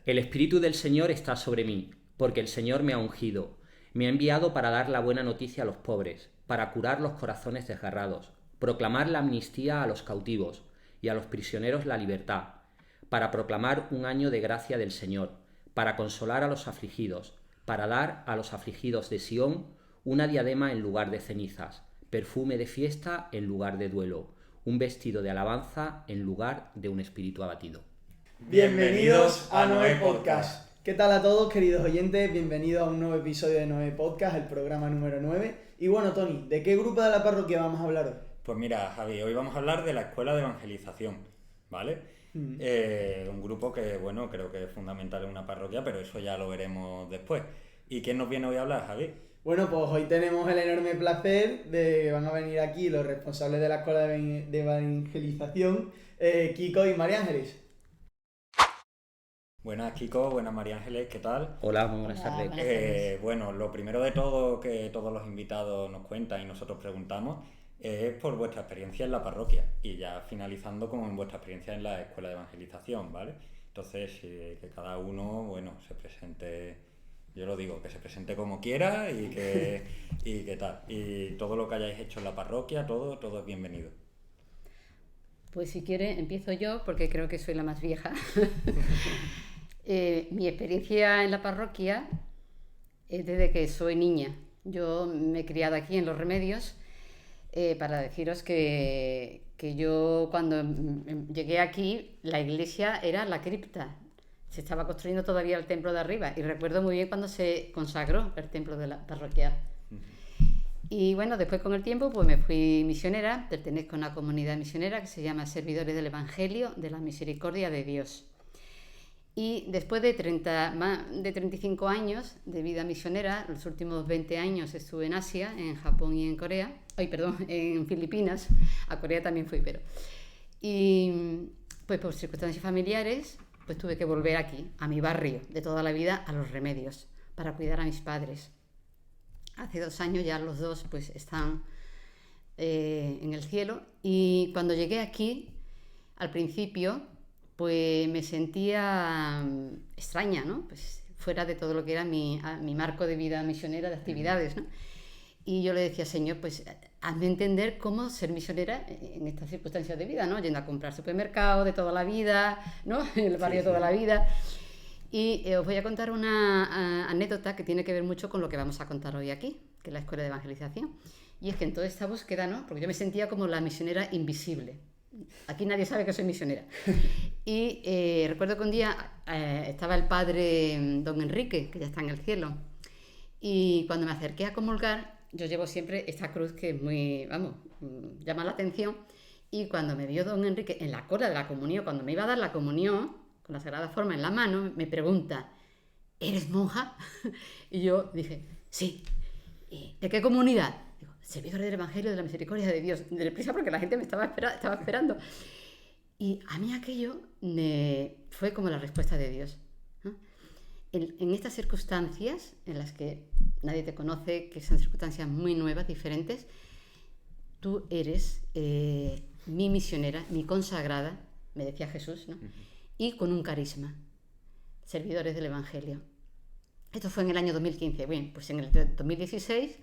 El Espíritu del Señor está sobre mí, porque el Señor me ha ungido. Me ha enviado para dar la buena noticia a los pobres, para curar los corazones desgarrados, proclamar la amnistía a los cautivos y a los prisioneros la libertad, para proclamar un año de gracia del Señor, para consolar a los afligidos, para dar a los afligidos de Sión una diadema en lugar de cenizas, perfume de fiesta en lugar de duelo, un vestido de alabanza en lugar de un espíritu abatido. Bienvenidos a Noé Podcast. ¿Qué tal a todos, queridos oyentes? Bienvenidos a un nuevo episodio de Noé Podcast, el programa número 9. Y bueno, Tony, ¿de qué grupo de la parroquia vamos a hablar hoy? Pues mira, Javi, hoy vamos a hablar de la Escuela de Evangelización, ¿vale? Un grupo que, bueno, creo que es fundamental en una parroquia, pero eso ya lo veremos después. ¿Y quién nos viene hoy a hablar, Javi? Bueno, pues hoy tenemos el enorme placer de que van a venir aquí los responsables de la Escuela de Evangelización, Kiko y María Ángeles. Buenas, Kiko, buenas, María Ángeles, ¿qué tal? Hola, muy buenas tardes. Buenas tardes. Bueno, lo primero de todo que todos los invitados nos cuentan y nosotros preguntamos es por vuestra experiencia en la parroquia y ya finalizando con vuestra experiencia en la Escuela de Evangelización, ¿vale? Entonces, que cada uno, bueno, se presente, yo lo digo, que se presente como quiera y que tal. Y todo lo que hayáis hecho en la parroquia, todo es bienvenido. Pues si quiere, empiezo yo porque creo que soy la más vieja. Mi experiencia en la parroquia es desde que soy niña. Yo me he criado aquí en Los Remedios para deciros que yo cuando llegué aquí, la iglesia era la cripta. Se estaba construyendo todavía el templo de arriba y recuerdo muy bien cuando se consagró el templo de la parroquial. Y bueno, después con el tiempo pues me fui misionera, pertenezco a una comunidad misionera que se llama Servidores del Evangelio de la Misericordia de Dios. Y después de 35 años de vida misionera, los últimos 20 años estuve en Asia, en Japón y en Corea, en Filipinas, a Corea también fui, pero... Y pues por circunstancias familiares, pues tuve que volver aquí, a mi barrio de toda la vida, a Los Remedios, para cuidar a mis padres. Hace 2 años ya los dos pues están en el cielo y cuando llegué aquí, al principio, pues me sentía extraña, ¿no? Pues fuera de todo lo que era mi marco de vida misionera, de actividades, ¿no? Y yo le decía, Señor, pues hazme entender cómo ser misionera en estas circunstancias de vida, ¿no? Yendo a comprar supermercado de toda la vida, ¿no? En el barrio de toda la vida. Y os voy a contar una anécdota que tiene que ver mucho con lo que vamos a contar hoy aquí, que es la Escuela de Evangelización. Y es que en toda esta búsqueda, ¿no? Porque yo me sentía como la misionera invisible. Aquí nadie sabe que soy misionera. Y recuerdo que un día estaba el padre don Enrique, que ya está en el cielo. Y cuando me acerqué a comulgar, yo llevo siempre esta cruz que es muy, llama la atención. Y cuando me vio don Enrique en la cola de la comunión, cuando me iba a dar la comunión, con la Sagrada Forma en la mano, me pregunta, ¿eres monja? Y yo dije, sí. ¿De qué comunidad? Digo, Servidores del Evangelio de la Misericordia de Dios. Deprisa porque la gente me estaba esperando. Y a mí aquello fue como la respuesta de Dios, ¿no? En estas circunstancias, en las que nadie te conoce, que son circunstancias muy nuevas, diferentes, tú eres mi misionera, mi consagrada, me decía Jesús, ¿no? Y con un carisma, servidores del Evangelio. Esto fue en el año 2015. Bien, pues en el 2016,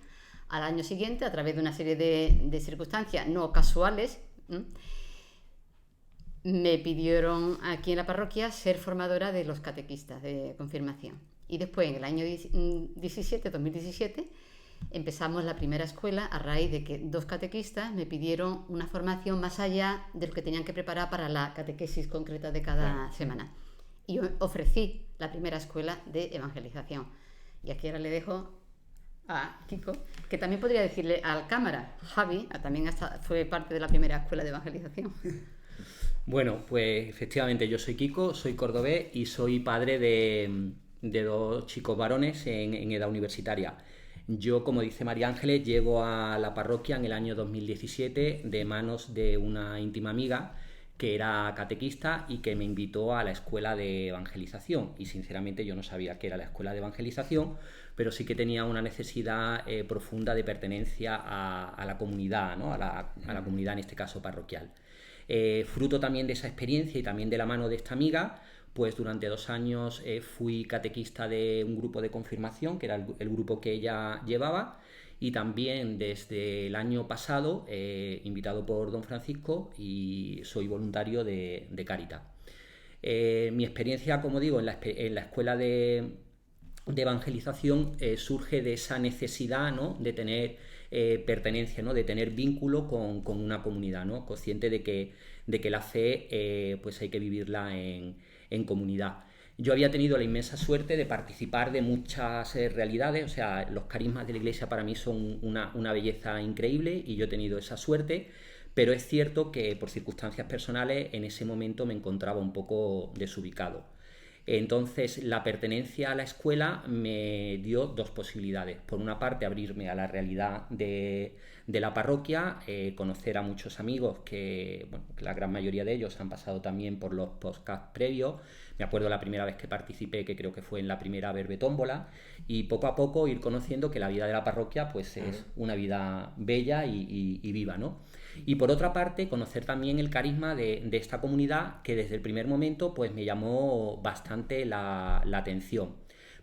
al año siguiente, a través de una serie de circunstancias no casuales, me pidieron aquí en la parroquia ser formadora de los catequistas de confirmación. Y después, en el año 2017, empezamos la primera escuela a raíz de que 2 catequistas me pidieron una formación más allá de lo que tenían que preparar para la catequesis concreta de cada semana. Y yo ofrecí la primera escuela de evangelización. Y aquí ahora le dejo a Kiko, que también podría decirle al cámara, Javi, también fue parte de la primera escuela de evangelización. Bueno, pues efectivamente yo soy Kiko, soy cordobés y soy padre de 2 chicos varones en edad universitaria. Yo, como dice María Ángeles, llego a la parroquia en el año 2017 de manos de una íntima amiga que era catequista y que me invitó a la escuela de evangelización. Y sinceramente yo no sabía qué era la escuela de evangelización, pero sí que tenía una necesidad profunda de pertenencia a la comunidad, ¿no? a la comunidad, en este caso parroquial. Fruto también de esa experiencia y también de la mano de esta amiga, pues durante 2 años fui catequista de un grupo de confirmación, que era el grupo que ella llevaba, y también desde el año pasado, invitado por don Francisco, y soy voluntario de Cáritas. Mi experiencia, como digo, en la escuela de evangelización surge de esa necesidad, ¿no?, de tener pertenencia, ¿no?, de tener vínculo con una comunidad, ¿no?, consciente de que la fe pues hay que vivirla en comunidad. Yo había tenido la inmensa suerte de participar de muchas realidades, o sea, los carismas de la Iglesia para mí son una belleza increíble y yo he tenido esa suerte, pero es cierto que por circunstancias personales en ese momento me encontraba un poco desubicado. Entonces, la pertenencia a la escuela me dio 2 posibilidades. Por una parte, abrirme a la realidad de la parroquia, conocer a muchos amigos que, bueno, la gran mayoría de ellos han pasado también por los podcasts previos. Me acuerdo la primera vez que participé, que creo que fue en la primera Verbetómbola, y poco a poco ir conociendo que la vida de la parroquia pues es una vida bella y viva, ¿no? Y por otra parte, conocer también el carisma de esta comunidad, que desde el primer momento pues me llamó bastante la atención.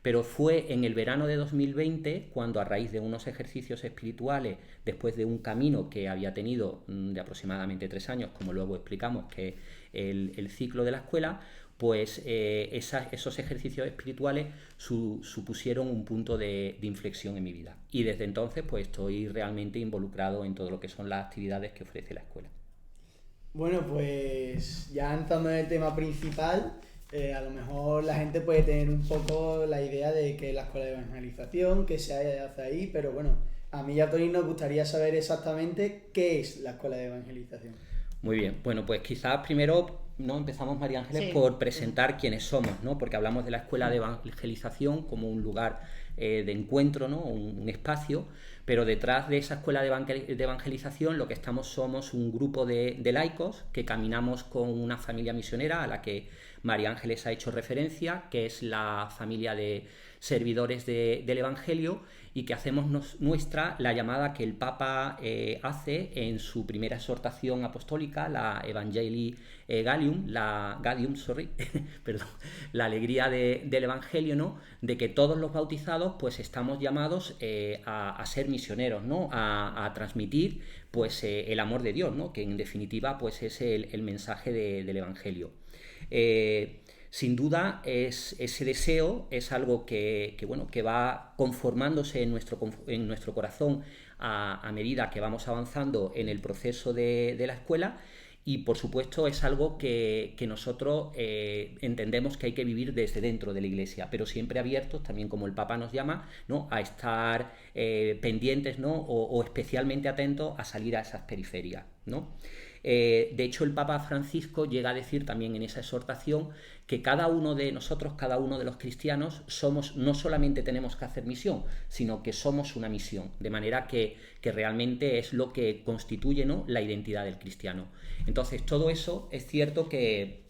Pero fue en el verano de 2020 cuando, a raíz de unos ejercicios espirituales, después de un camino que había tenido de aproximadamente 3 años, como luego explicamos que el ciclo de la escuela, pues esos ejercicios espirituales supusieron un punto de inflexión en mi vida. Y desde entonces pues estoy realmente involucrado en todo lo que son las actividades que ofrece la escuela. Bueno, pues ya entrando en el tema principal, a lo mejor la gente puede tener un poco la idea de que es la escuela de evangelización, que se hace ahí, pero bueno, a mí y a Tony nos gustaría saber exactamente qué es la escuela de evangelización. Muy bien, bueno, pues quizás primero, ¿no?, empezamos, María Ángeles, por presentar quiénes somos, ¿no?, porque hablamos de la escuela de evangelización como un lugar de encuentro, ¿no?, un espacio, pero detrás de esa escuela de evangelización lo que somos un grupo de laicos que caminamos con una familia misionera a la que María Ángeles ha hecho referencia, que es la familia de servidores del Evangelio, y que hacemos nuestra la llamada que el Papa hace en su primera exhortación apostólica, la Evangelii Gaudium, la alegría del Evangelio, ¿no?, de que todos los bautizados pues estamos llamados a ser misioneros, ¿no?, a transmitir pues el amor de Dios, ¿no?, que en definitiva pues es el mensaje del Evangelio. Sin duda ese deseo es algo que va conformándose en nuestro corazón a medida que vamos avanzando en el proceso de la escuela, y por supuesto es algo que nosotros entendemos que hay que vivir desde dentro de la Iglesia, pero siempre abiertos, también como el Papa nos llama, ¿no?, a estar pendientes, ¿no?, o especialmente atentos a salir a esas periferias, ¿no? De hecho, el Papa Francisco llega a decir también en esa exhortación que cada uno de nosotros, cada uno de los cristianos, no solamente tenemos que hacer misión, sino que somos una misión, de manera que realmente es lo que constituye, ¿no?, la identidad del cristiano. Entonces, todo eso es cierto que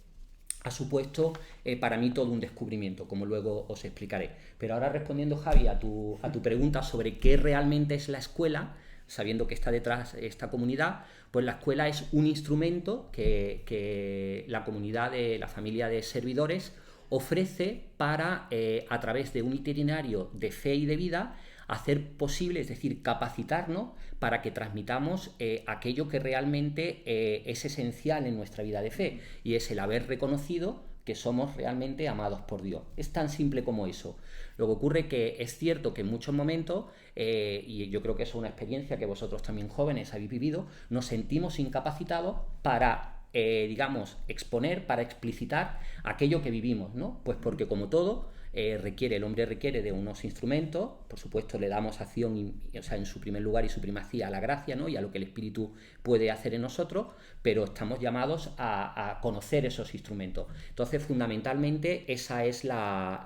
ha supuesto para mí todo un descubrimiento, como luego os explicaré. Pero ahora, respondiendo, Javi, a tu pregunta sobre qué realmente es la escuela, sabiendo que está detrás esta comunidad, pues la escuela es un instrumento que la comunidad de la familia de servidores ofrece para, a través de un itinerario de fe y de vida, hacer posible, es decir, capacitarnos para que transmitamos aquello que realmente es esencial en nuestra vida de fe, y es el haber reconocido que somos realmente amados por Dios. Es tan simple como eso. Lo que ocurre que es cierto que en muchos momentos, y yo creo que es una experiencia que vosotros también jóvenes habéis vivido, nos sentimos incapacitados para, exponer, para explicitar aquello que vivimos, ¿no? Pues porque, como todo, el hombre requiere de unos instrumentos. Por supuesto, le damos acción, en su primer lugar y su primacía, a la gracia, ¿no?, y a lo que el Espíritu puede hacer en nosotros, pero estamos llamados a conocer esos instrumentos. Entonces, fundamentalmente, esa es la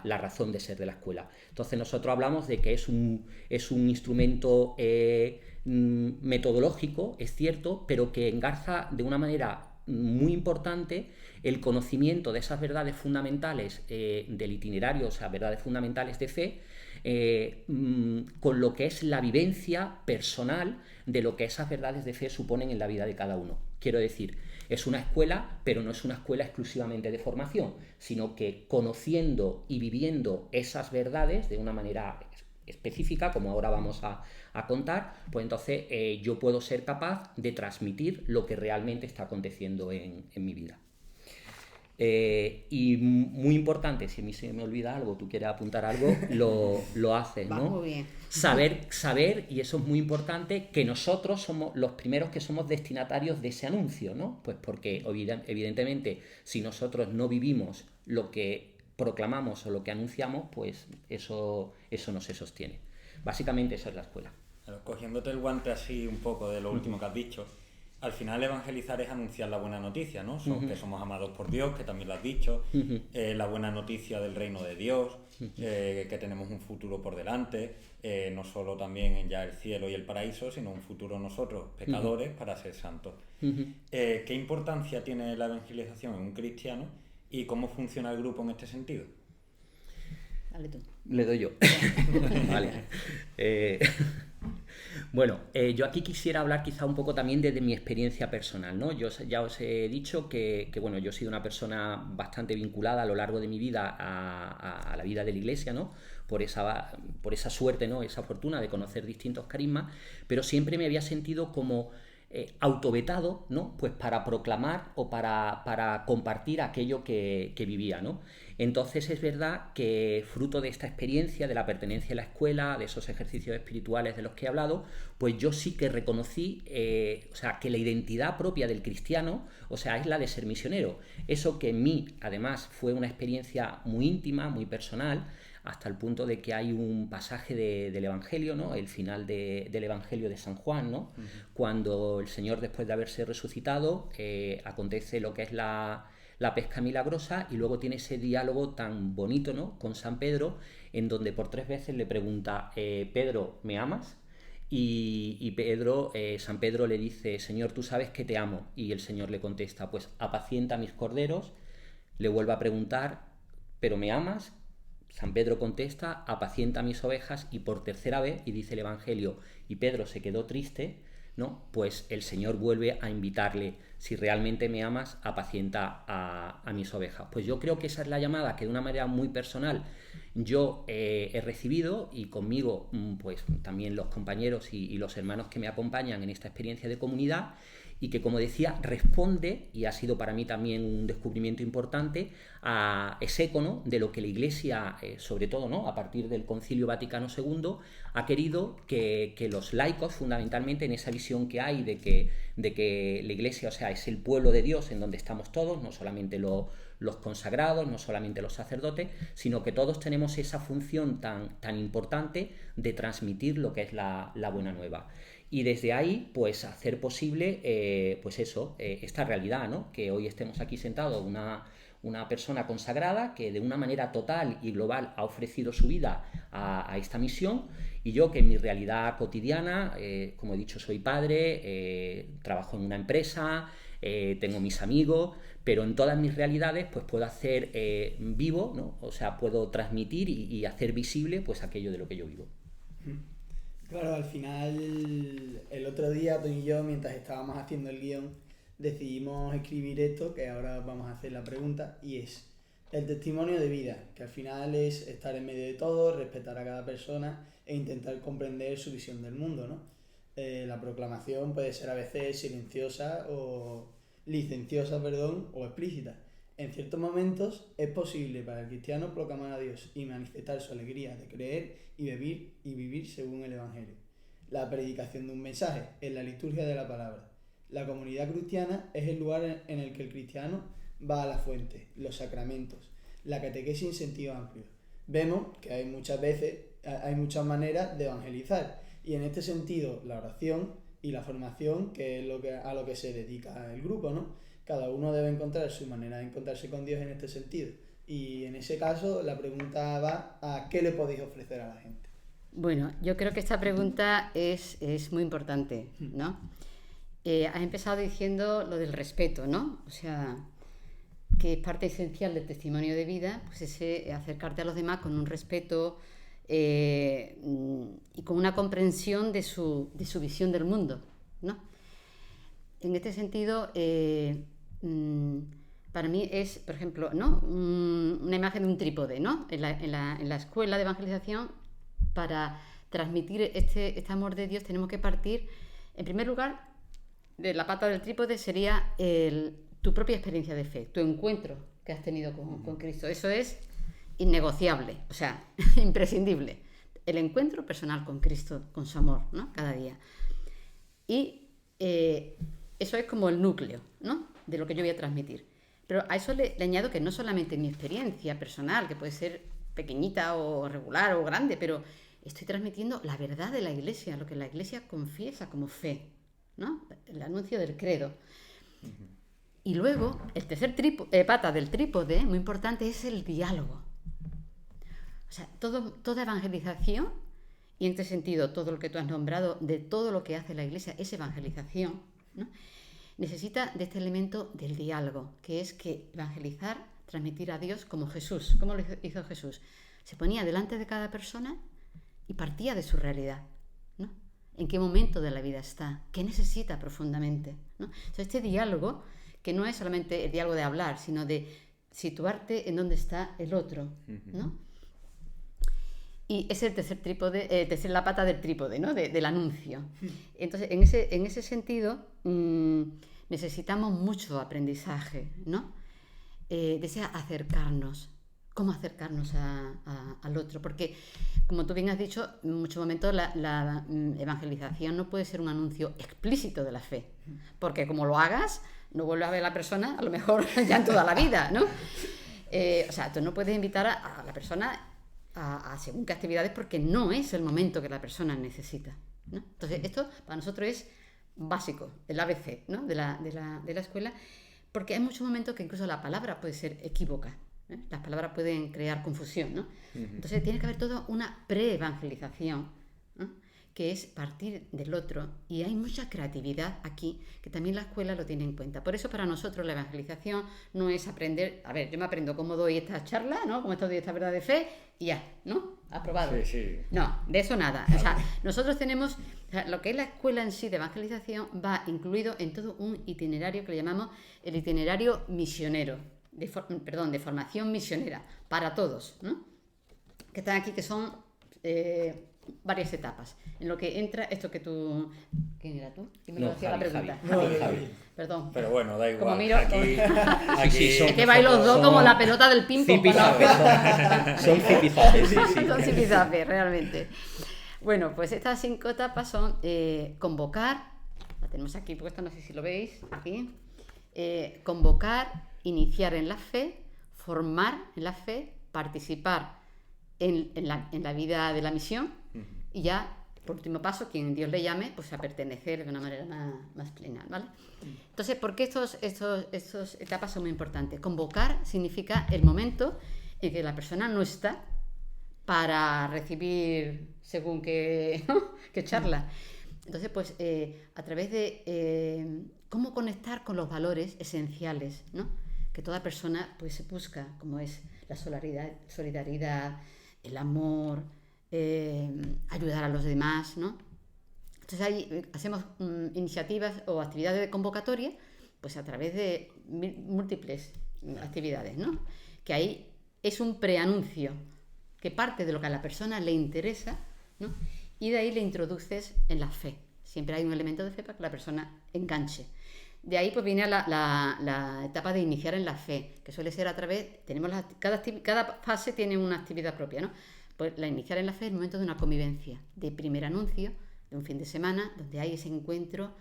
razón de ser de la escuela. Entonces, nosotros hablamos de que es un instrumento metodológico, es cierto, pero que engarza de una manera muy importante el conocimiento de esas verdades fundamentales del itinerario, o sea, verdades fundamentales de fe, con lo que es la vivencia personal de lo que esas verdades de fe suponen en la vida de cada uno. Quiero decir, Es una escuela, pero no es una escuela exclusivamente de formación, sino que conociendo y viviendo esas verdades de una manera específica, como ahora vamos a contar, pues entonces yo puedo ser capaz de transmitir lo que realmente está aconteciendo en mi vida. Y muy importante, si a mí se me olvida algo, tú quieres apuntar algo, lo haces, ¿no? Muy bien. Saber, y eso es muy importante, que nosotros somos los primeros que somos destinatarios de ese anuncio, ¿no? Pues porque evidentemente si nosotros no vivimos lo que proclamamos o lo que anunciamos, pues eso no se sostiene. Básicamente esa es la escuela. Pero cogiéndote el guante así un poco de lo último que has dicho, al final evangelizar es anunciar la buena noticia, ¿no? Que somos amados por Dios, que también lo has dicho, la buena noticia del reino de Dios, que tenemos un futuro por delante, no solo también ya el cielo y el paraíso, sino un futuro nosotros, pecadores, para ser santos. ¿Qué importancia tiene la evangelización en un cristiano y cómo funciona el grupo en este sentido? Dale tú. Le doy yo. Vale. Bueno, yo aquí quisiera hablar quizá un poco también desde mi experiencia personal, ¿no? Yo ya os he dicho que bueno, yo he sido una persona bastante vinculada a lo largo de mi vida a la vida de la Iglesia, ¿no? Por esa suerte, ¿no? Esa fortuna de conocer distintos carismas, pero siempre me había sentido como autovetado, ¿no? Pues para proclamar o para compartir aquello que vivía, ¿no? Entonces es verdad que fruto de esta experiencia, de la pertenencia a la escuela, de esos ejercicios espirituales de los que he hablado, pues yo sí que reconocí, o sea, que la identidad propia del cristiano, o sea, es la de ser misionero. Eso que en mí, además, fue una experiencia muy íntima, muy personal, hasta el punto de que hay un pasaje del Evangelio, ¿no? El final del Evangelio de San Juan, ¿no? Cuando el Señor, después de haberse resucitado, acontece lo que es la pesca milagrosa, y luego tiene ese diálogo tan bonito, ¿no? Con San Pedro, en donde por 3 veces le pregunta, Pedro, ¿me amas? Y San Pedro le dice, Señor, tú sabes que te amo. Y el Señor le contesta, pues apacienta mis corderos. Le vuelve a preguntar, ¿pero me amas? San Pedro contesta, apacienta mis ovejas. Y por 3.ª vez, y dice el Evangelio, y Pedro se quedó triste, ¿no? Pues el Señor vuelve a invitarle, si realmente me amas, apacienta a mis ovejas. Pues yo creo que esa es la llamada que de una manera muy personal yo he recibido, y conmigo pues también los compañeros y los hermanos que me acompañan en esta experiencia de comunidad, y que, como decía, responde, y ha sido para mí también un descubrimiento importante, a ese eco, ¿no? De lo que la Iglesia, sobre todo, ¿no? A partir del Concilio Vaticano II, ha querido que los laicos, fundamentalmente, en esa visión que hay de que la Iglesia, o sea, es el pueblo de Dios en donde estamos todos, no solamente los consagrados, no solamente los sacerdotes, sino que todos tenemos esa función tan importante de transmitir lo que es la buena nueva. Y desde ahí, pues hacer posible, pues eso, esta realidad, ¿no? Que hoy estemos aquí sentados una persona consagrada que de una manera total y global ha ofrecido su vida a esta misión, y yo que en mi realidad cotidiana, como he dicho, soy padre, trabajo en una empresa, tengo mis amigos, pero en todas mis realidades pues puedo hacer vivo, ¿no? O sea, puedo transmitir y hacer visible pues aquello de lo que yo vivo. Claro, al final, el otro día tú y yo, mientras estábamos haciendo el guión, decidimos escribir esto, que ahora vamos a hacer la pregunta, y es el testimonio de vida, que al final es estar en medio de todo, respetar a cada persona e intentar comprender su visión del mundo, ¿no? La proclamación puede ser a veces silenciosa o licenciosa, o explícita. En ciertos momentos es posible para el cristiano proclamar a Dios y manifestar su alegría de creer y vivir según el Evangelio. La predicación de un mensaje es la liturgia de la palabra. La comunidad cristiana es el lugar en el que el cristiano va a la fuente, los sacramentos, la catequesis en sentido amplio. Vemos que hay muchas maneras de evangelizar, y en este sentido la oración y la formación, que es a lo que se dedica el grupo, ¿no? Cada uno debe encontrar su manera de encontrarse con Dios en este sentido. Y en ese caso, la pregunta va a ¿qué le podéis ofrecer a la gente? Bueno, yo creo que esta pregunta es muy importante, ¿no? Has empezado diciendo lo del respeto, ¿no? O sea, que es parte esencial del testimonio de vida, pues ese acercarte a los demás con un respeto y con una comprensión de su visión del mundo, ¿no? En este sentido, para mí es, por ejemplo, ¿no? Una imagen de un trípode, ¿no? En la escuela de evangelización, para transmitir este amor de Dios tenemos que partir, en primer lugar, de la pata del trípode sería tu propia experiencia de fe, tu encuentro que has tenido con Cristo. Eso es innegociable, o sea, imprescindible. El encuentro personal con Cristo, con su amor, ¿no? Cada día. Y eso es como el núcleo, ¿no? De lo que yo voy a transmitir. Pero a eso le añado que no solamente mi experiencia personal, que puede ser pequeñita o regular o grande, pero estoy transmitiendo la verdad de la Iglesia, lo que la Iglesia confiesa como fe, ¿no? El anuncio del credo. Y luego, el tercer pata del trípode, muy importante, es el diálogo. O sea, toda evangelización, y en este sentido todo lo que tú has nombrado, de todo lo que hace la Iglesia es evangelización, ¿no? Necesita de este elemento del diálogo, que es que evangelizar, transmitir a Dios como Jesús. ¿Cómo lo hizo Jesús? Se ponía delante de cada persona y partía de su realidad, ¿no? ¿En qué momento de la vida está? ¿Qué necesita profundamente? ¿No? Entonces, este diálogo, que no es solamente el diálogo de hablar, sino de situarte en dónde está el otro, ¿no? Y es el tercer la pata del trípode, ¿no? Del anuncio. Entonces, en ese sentido, necesitamos mucho aprendizaje, ¿no? Desea acercarnos. ¿Cómo acercarnos al otro? Porque, como tú bien has dicho, en muchos momentos la evangelización no puede ser un anuncio explícito de la fe. Porque como lo hagas, no vuelves a ver a la persona, a lo mejor ya en toda la vida, ¿no? O sea, tú no puedes invitar a la persona a según qué actividades porque no es el momento que la persona necesita, ¿no? Entonces, esto para nosotros es básico, el ABC, ¿no? de la escuela, porque hay muchos momentos que incluso la palabra puede ser equívoca, ¿eh? Las palabras pueden crear confusión, ¿no? Entonces tiene que haber toda una pre-evangelización, ¿no? Que es partir del otro, y hay mucha creatividad aquí, que también la escuela lo tiene en cuenta. Por eso para nosotros la evangelización no es aprender, a ver, yo me aprendo cómo doy esta charla, ¿no? Cómo doy esta verdad de fe, y ya, ¿no? Aprobado. Sí. No, de eso nada. O sea, nosotros tenemos, o sea, lo que es la escuela en sí de evangelización va incluido en todo un itinerario que le llamamos el itinerario misionero, de formación misionera, para todos, ¿no? Que están aquí, que son varias etapas. En lo que entra esto que tú... ¿Quién era tú? ¿Quién me lo hacía la pregunta? Javi. Perdón. Pero bueno, da igual. Como miro... Aquí es que vais los dos como la pelota del ping-pong. Son zipizapes, sí. Son zipizapes, realmente. Bueno, pues estas 5 etapas son convocar, la tenemos aquí puesta, no sé si lo veis, aquí. Convocar, iniciar en la fe, formar en la fe, participar en la vida de la misión, y ya, por último paso, quien Dios le llame, pues a pertenecer de una manera más plena, ¿vale? Entonces, ¿por qué estas etapas son muy importantes? Convocar significa el momento en que la persona no está para recibir según qué charla. Entonces, pues, a través de cómo conectar con los valores esenciales, ¿no? Que toda persona pues busca, como es la solidaridad, el amor, ayudar a los demás, ¿no? Entonces ahí hacemos iniciativas o actividades de convocatoria, pues a través de múltiples actividades, ¿no? Que ahí es un preanuncio que parte de lo que a la persona le interesa, ¿no? Y de ahí le introduces en la fe. Siempre hay un elemento de fe para que la persona enganche. De ahí pues viene la etapa de iniciar en la fe, que suele ser a través, cada fase tiene una actividad propia, ¿no? Pues la iniciar en la fe es el momento de una convivencia, de primer anuncio, de un fin de semana, donde hay ese encuentro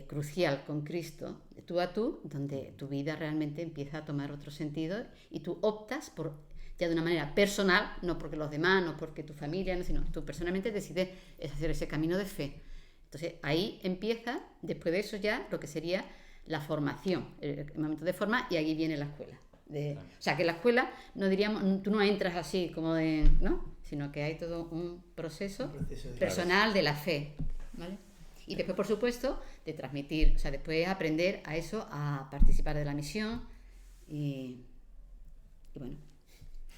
crucial con Cristo, de tú a tú, donde tu vida realmente empieza a tomar otro sentido y tú optas por, ya de una manera personal, no porque los demás, no porque tu familia, no, sino tú personalmente decides hacer ese camino de fe. Entonces ahí empieza, después de eso ya, lo que sería la formación, el momento de forma, y aquí viene la escuela. O sea, que la escuela, no diríamos, tú no entras así como de, ¿no? Sino que hay todo un proceso personal de la fe, ¿vale? Y después, por supuesto, de transmitir, o sea, después aprender a eso, a participar de la misión y bueno.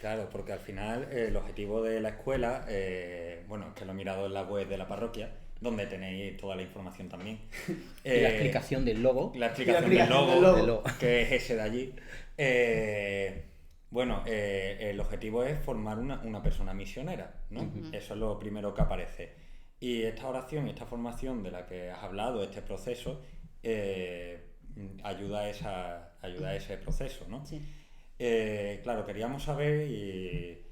Claro, porque al final el objetivo de la escuela, bueno, que lo he mirado en la web de la parroquia, donde tenéis toda la información también. Y la explicación del logo. La explicación del logo, que es ese de allí. Bueno, el objetivo es formar una persona misionera, ¿no? Eso es lo primero que aparece. Y esta oración, esta formación de la que has hablado, este proceso, ayuda a ese proceso, ¿no? Sí. Claro, queríamos saber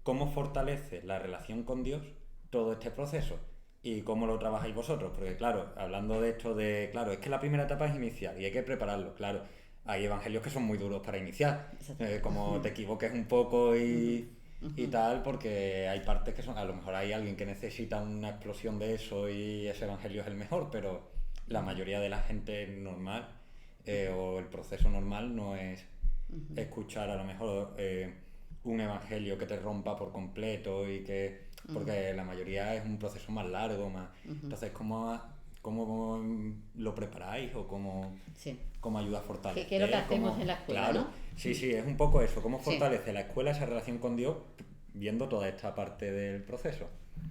cómo fortalece la relación con Dios todo este proceso y cómo lo trabajáis vosotros, porque claro, hablando de esto claro, es que la primera etapa es iniciar y hay que prepararlo, claro. Hay evangelios que son muy duros para iniciar, como te equivoques un poco y tal, porque hay partes que a lo mejor hay alguien que necesita una explosión de eso y ese evangelio es el mejor, pero la mayoría de la gente normal o el proceso normal no es escuchar a lo mejor un evangelio que te rompa por completo porque la mayoría es un proceso más largo, más. Entonces, ¿cómo lo preparáis o cómo ayuda a fortalecer? ¿Qué es lo que hacemos en la escuela? Claro, ¿no? sí, es un poco eso. ¿Cómo fortalece la escuela esa relación con Dios viendo toda esta parte del proceso?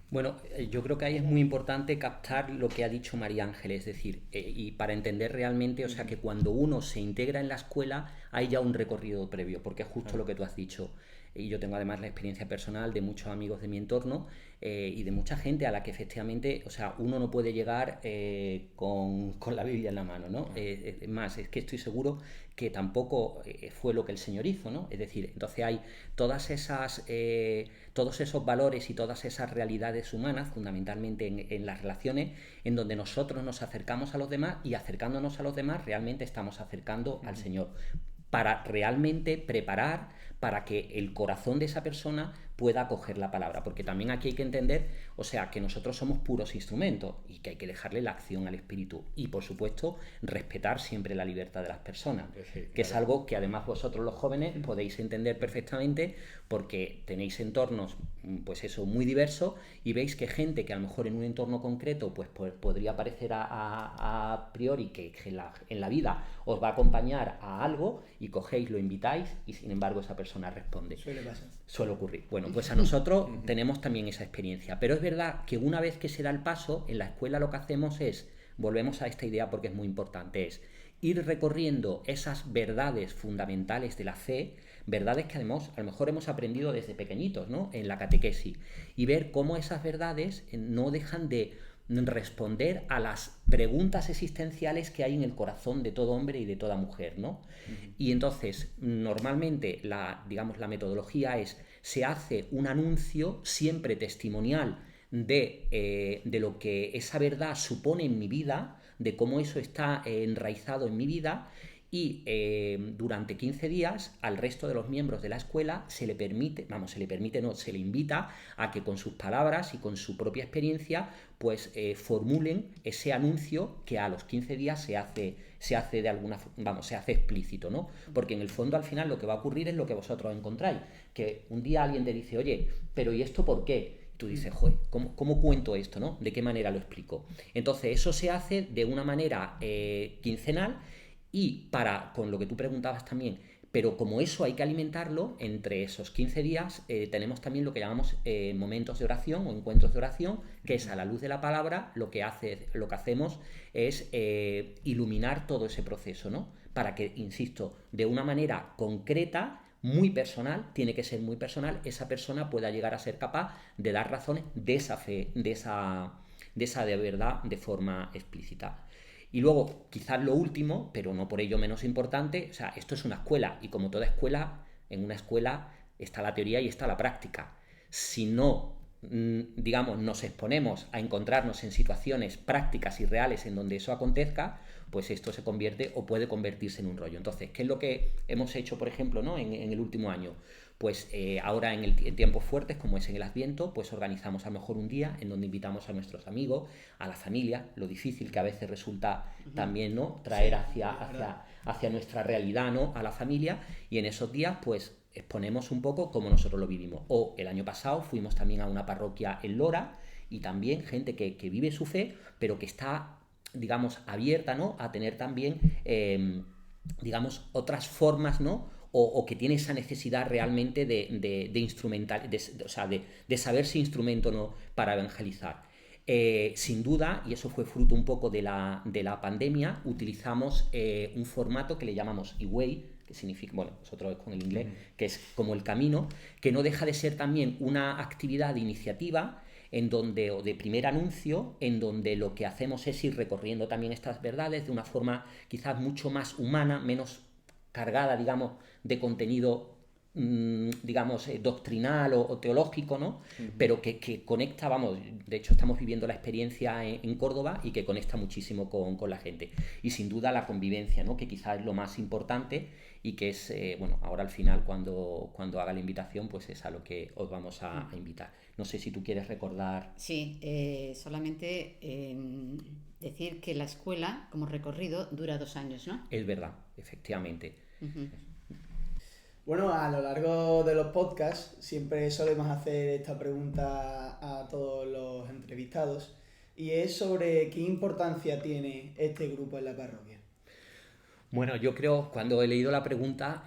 Bueno, yo creo que ahí es muy importante captar lo que ha dicho María Ángeles, es decir, y para entender realmente, o sea, que cuando uno se integra en la escuela hay ya un recorrido previo, porque es justo lo que tú has dicho. Y yo tengo además la experiencia personal de muchos amigos de mi entorno y de mucha gente a la que efectivamente, o sea, uno no puede llegar con la Biblia en la mano, ¿no? Más, es que estoy seguro que tampoco fue lo que el Señor hizo, ¿no? Es decir, entonces hay todos esos valores y todas esas realidades humanas, fundamentalmente en las relaciones, en donde nosotros nos acercamos a los demás y acercándonos a los demás realmente estamos acercando al Señor, para realmente preparar para que el corazón de esa persona pueda acoger la palabra, porque también aquí hay que entender, o sea, que nosotros somos puros instrumentos y que hay que dejarle la acción al Espíritu y, por supuesto, respetar siempre la libertad de las personas, que es algo que además vosotros los jóvenes podéis entender perfectamente porque tenéis entornos, pues eso, muy diversos y veis que gente que a lo mejor en un entorno concreto pues podría parecer a priori que en la vida os va a acompañar a algo y cogéis, lo invitáis y sin embargo esa persona responde. Suele pasar. Suele ocurrir. Bueno, pues a nosotros tenemos también esa experiencia, pero es verdad que una vez que se da el paso, en la escuela lo que hacemos es, volvemos a esta idea porque es muy importante, es ir recorriendo esas verdades fundamentales de la fe, verdades que además a lo mejor hemos aprendido desde pequeñitos, ¿no? En la catequesis, y ver cómo esas verdades no dejan de responder a las preguntas existenciales que hay en el corazón de todo hombre y de toda mujer, ¿no? Y entonces, normalmente, digamos, la metodología se hace un anuncio siempre testimonial de lo que esa verdad supone en mi vida, de cómo eso está enraizado en mi vida, y durante 15 días al resto de los miembros de la escuela se le invita a que con sus palabras y con su propia experiencia pues formulen ese anuncio que a los 15 días se hace explícito, ¿no? Porque en el fondo al final lo que va a ocurrir es lo que vosotros encontráis, que un día alguien te dice, oye, pero ¿y esto por qué? Tú dices, joder, ¿cómo cuento esto, no? ¿De qué manera lo explico? Entonces eso se hace de una manera quincenal. Y con lo que tú preguntabas también, pero como eso hay que alimentarlo, entre esos 15 días tenemos también lo que llamamos momentos de oración o encuentros de oración, que es a la luz de la palabra lo que hacemos es iluminar todo ese proceso, ¿no? Para que, insisto, de una manera concreta, muy personal, tiene que ser muy personal, esa persona pueda llegar a ser capaz de dar razones de esa fe, de esa de verdad de forma explícita. Y luego, quizás lo último, pero no por ello menos importante, o sea, esto es una escuela y como toda escuela, en una escuela está la teoría y está la práctica. Si no, digamos, nos exponemos a encontrarnos en situaciones prácticas y reales en donde eso acontezca, pues esto se convierte o puede convertirse en un rollo. Entonces, ¿qué es lo que hemos hecho, por ejemplo, ¿no? en el último año? Pues ahora en tiempos fuertes, como es en el Adviento, pues organizamos a lo mejor un día en donde invitamos a nuestros amigos, a la familia, lo difícil que a veces resulta también, ¿no? Traer hacia nuestra realidad, ¿no? A la familia, y en esos días pues exponemos un poco cómo nosotros lo vivimos. O el año pasado fuimos también a una parroquia en Lora y también gente que vive su fe, pero que está, digamos, abierta, ¿no? A tener también, digamos, otras formas, ¿no? O que tiene esa necesidad realmente de instrumental, o sea, de saberse instrumento, ¿no? Para evangelizar. Sin duda, y eso fue fruto un poco de la pandemia, utilizamos un formato que le llamamos e-way, que significa, bueno, nosotros es con el inglés, que es como el camino, que no deja de ser también una actividad de iniciativa en donde, o de primer anuncio, en donde lo que hacemos es ir recorriendo también estas verdades de una forma quizás mucho más humana, menos cargada, digamos, de contenido digamos, doctrinal o teológico, ¿no? Pero que conecta, vamos, de hecho estamos viviendo la experiencia en Córdoba y que conecta muchísimo con la gente. Y sin duda la convivencia, ¿no? Que quizás es lo más importante y que es, bueno, ahora al final cuando haga la invitación, pues es a lo que os vamos a invitar. No sé si tú quieres recordar... Sí, solamente decir que la escuela, como recorrido, dura 2 años, ¿no? Es verdad, efectivamente. Bueno, a lo largo de los podcasts siempre solemos hacer esta pregunta a todos los entrevistados y es sobre qué importancia tiene este grupo en la parroquia. Bueno, yo creo, cuando he leído la pregunta,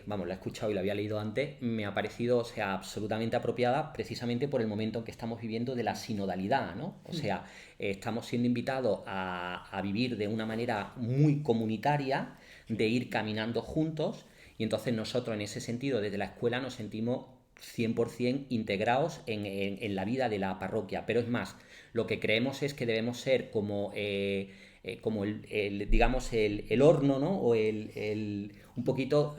vamos, la he escuchado y la había leído antes, me ha parecido, o sea, absolutamente apropiada precisamente por el momento en que estamos viviendo de la sinodalidad, ¿no? O sea, estamos siendo invitados a vivir de una manera muy comunitaria, de ir caminando juntos. Y entonces nosotros en ese sentido desde la escuela nos sentimos 100% integrados en la vida de la parroquia. Pero es más, lo que creemos es que debemos ser como digamos el horno, ¿no? O un poquito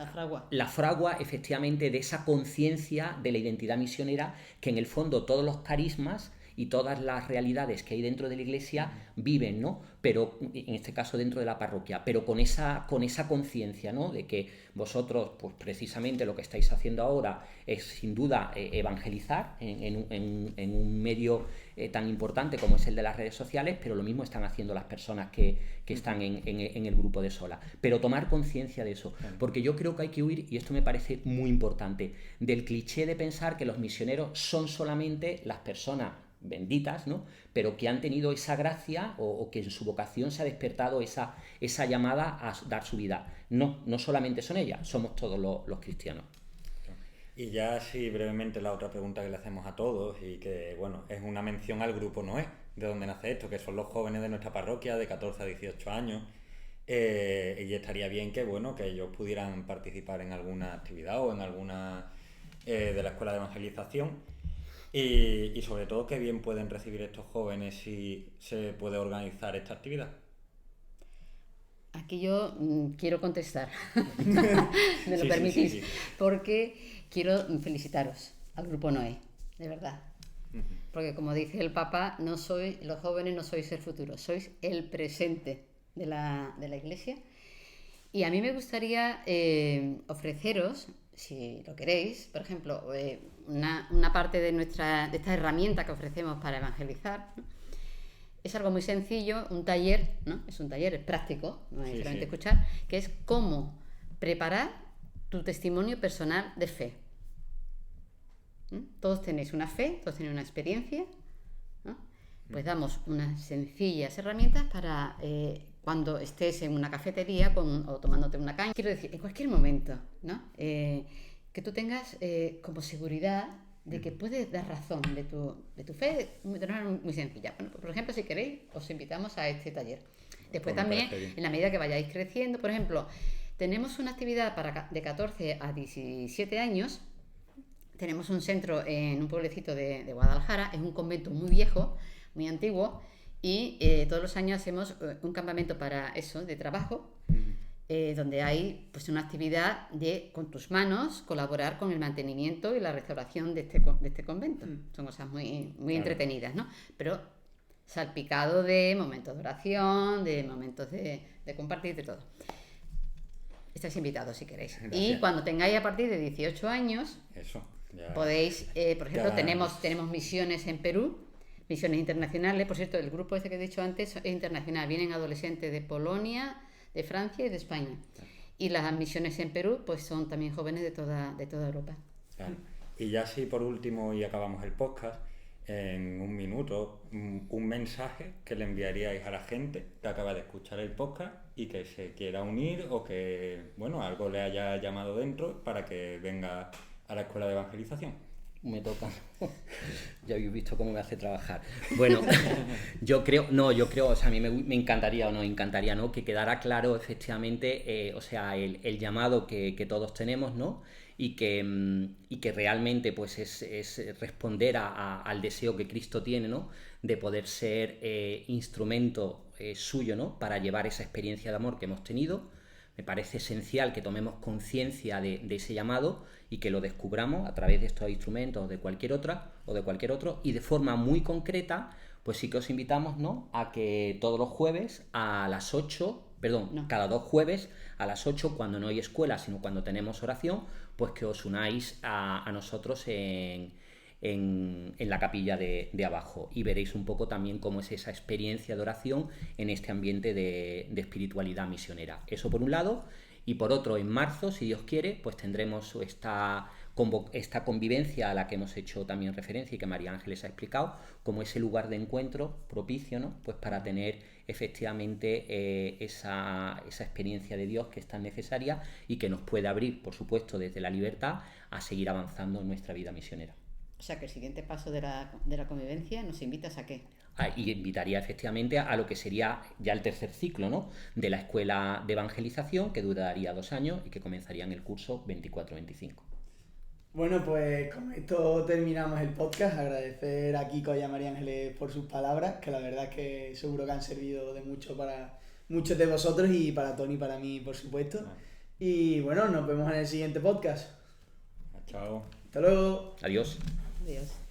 la fragua efectivamente de esa conciencia de la identidad misionera que en el fondo todos los carismas y todas las realidades que hay dentro de la iglesia viven, ¿no? Pero en este caso dentro de la parroquia, pero con esa conciencia, ¿no? De que vosotros, pues precisamente lo que estáis haciendo ahora es sin duda evangelizar en un medio tan importante como es el de las redes sociales, pero lo mismo están haciendo las personas que están en el grupo de Sola. Pero tomar conciencia de eso, porque yo creo que hay que huir, y esto me parece muy importante, del cliché de pensar que los misioneros son solamente las personas benditas, ¿no? Pero que han tenido esa gracia o que en su vocación se ha despertado esa llamada a dar su vida. No solamente son ellas, somos todos los cristianos. Y ya así brevemente la otra pregunta que le hacemos a todos y que, bueno, es una mención al grupo Noé, de donde nace esto, que son los jóvenes de nuestra parroquia de 14 a 18 años. Y estaría bien que, bueno, que ellos pudieran participar en alguna actividad o en alguna de la escuela de evangelización. Y sobre todo, qué bien pueden recibir estos jóvenes si se puede organizar esta actividad. Aquí yo quiero contestar, me lo permitís, sí. Porque quiero felicitaros al Grupo Noé, de verdad. Porque como dice el Papa, los jóvenes no sois el futuro, sois el presente de la Iglesia. Y a mí me gustaría ofreceros, si lo queréis, por ejemplo, una parte de esta herramienta que ofrecemos para evangelizar, ¿no? Es algo muy sencillo, un taller, ¿no? Es un taller, es práctico, no es solamente escuchar, que es cómo preparar tu testimonio personal de fe. Todos tenéis una fe, todos tenéis una experiencia, ¿no? Pues damos unas sencillas herramientas para cuando estés en una cafetería o tomándote una caña, quiero decir, en cualquier momento, ¿no? Que tú tengas como seguridad de que puedes dar razón de tu fe de una manera muy sencilla. Bueno, por ejemplo, si queréis, os invitamos a este taller. Después también, en la medida que vayáis creciendo, por ejemplo, tenemos una actividad de 14 a 17 años. Tenemos un centro en un pueblecito de Guadalajara, es un convento muy viejo, muy antiguo, y todos los años hacemos un campamento para eso, de trabajo, donde hay pues una actividad de, con tus manos, colaborar con el mantenimiento y la restauración de este convento. Son cosas muy entretenidas, ¿no? Pero salpicado de momentos de oración, de momentos de compartir, de todo. Estáis invitados si queréis. Gracias. Y cuando tengáis a partir de 18 años, podéis, por ejemplo, tenemos misiones en Perú, misiones internacionales. Por cierto, el grupo este que he dicho antes es internacional. Vienen adolescentes de Polonia, de Francia y de España. Y las misiones en Perú pues son también jóvenes de toda Europa. Claro. Y ya así por último, y acabamos el podcast, en un minuto, un mensaje que le enviaríais a la gente que acaba de escuchar el podcast y que se quiera unir o que, bueno, algo le haya llamado dentro para que venga a la escuela de evangelización. Me toca. Ya habéis visto cómo me hace trabajar. Bueno, yo creo, o sea, a mí me encantaría, ¿no? Que quedara claro efectivamente, o sea, el llamado que todos tenemos, ¿no? Y que realmente pues es responder al deseo que Cristo tiene, ¿no? De poder ser instrumento suyo, ¿no? Para llevar esa experiencia de amor que hemos tenido. Me parece esencial que tomemos conciencia de ese llamado y que lo descubramos a través de estos instrumentos o de cualquier otro, y de forma muy concreta, pues sí que os invitamos, ¿no? A que todos los jueves a las 8, cada 2 jueves a las 8, cuando no hay escuela, sino cuando tenemos oración, pues que os unáis a nosotros en la capilla de abajo, y veréis un poco también cómo es esa experiencia de oración en este ambiente de espiritualidad misionera. Eso por un lado, y por otro, en marzo, si Dios quiere, pues tendremos esta convivencia a la que hemos hecho también referencia y que María Ángeles ha explicado, como ese lugar de encuentro propicio, ¿no? Pues para tener efectivamente esa experiencia de Dios que es tan necesaria y que nos puede abrir, por supuesto, desde la libertad a seguir avanzando en nuestra vida misionera. O sea que el siguiente paso de la convivencia nos invitas a qué. Y invitaría efectivamente a lo que sería ya el tercer ciclo, ¿no? De la escuela de evangelización, que duraría 2 años y que comenzaría en el curso 24-25. Bueno, pues con esto terminamos el podcast. Agradecer a Kiko y a María Ángeles por sus palabras, que la verdad es que seguro que han servido de mucho para muchos de vosotros y para Tony y para mí, por supuesto. Y bueno, nos vemos en el siguiente podcast. Chao. Hasta luego. Adiós. Adiós.